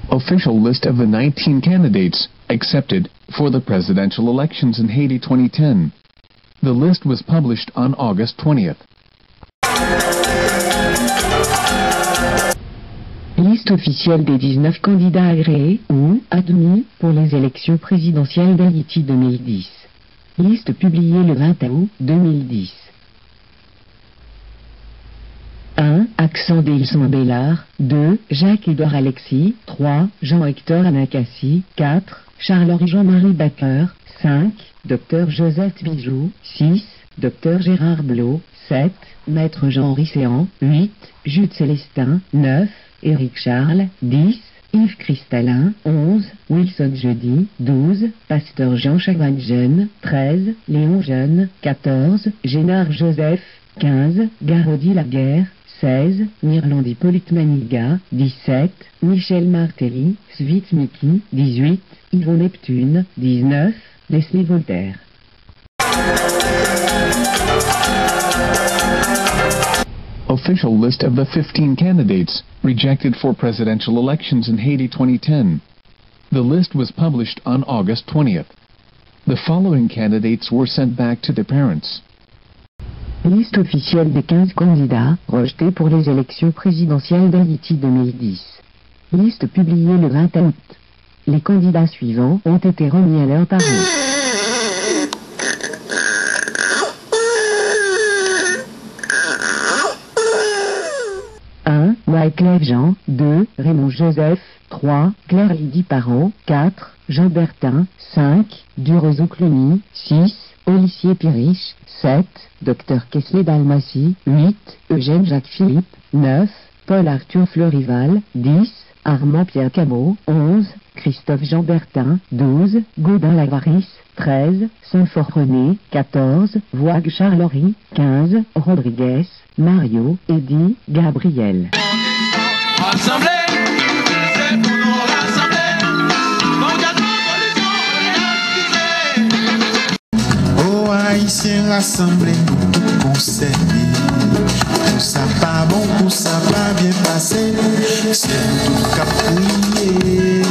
Official list of the 19 candidates accepted for the presidential elections in Haiti 2010. The list was published on August 20th. Liste officielle des 19 candidats agréés ou admis pour les élections présidentielles d'Haïti 2010. Liste publiée le 20 août 2010. 1. Accent Deilson Bellard. 2. Jacques-Édouard Alexis. 3. Jean-Hector Anacassi. 4. Charles-Henri Jean-Marie Baker. 5. Dr Joseph Bijou. 6. Dr Gérard Blot. 7. Maître Jean-Henri Séan. 8. Jude Célestin. 9. Éric Charles. 10. Yves Cristallin. 11. Wilson Jeudi. 12. Pasteur Jean Chagrin Jeune. 13. Léon Jeune. 14. Génard Joseph. 15. Garodi Laguerre. 16. Nirland Hippolyte Maniga. 17. Michel Martelly. Svit Miki. 18. Yvon Neptune. 19. Leslie Voltaire. Official list of the 15 candidates rejected for presidential elections in Haiti 2010. The list was published on August 20th. The following candidates were sent back to their parents. Liste officielle des 15 candidats rejetés pour les élections présidentielles d'Haïti 2010. Liste publiée le 20 août. Les candidats suivants ont été remis à leurs parents. 1. Wyclef Jean. 2. Raymond Joseph. 3. Claire Lydie Parent. 4. Jean Bertin. 5. Durezo Cluny. 6. Olivier Piriche. 7. Dr Kesley Dalmatie. 8. Eugène Jacques Philippe. 9. Paul Arthur Fleurival. 10. Armand Pierre Cameau. 11. Christophe Jean Bertin. 12. Gaudin Lavaris. 13. Saint-Fort René. 14. Voig Charles-Henri. 15. Rodriguez. Mario. Eddy. Gabriel. Haïtien rassemblé, nous tout concerné. Tout ça pas bon, tout ça pas bien passé. C'est nous tout qu'à prier.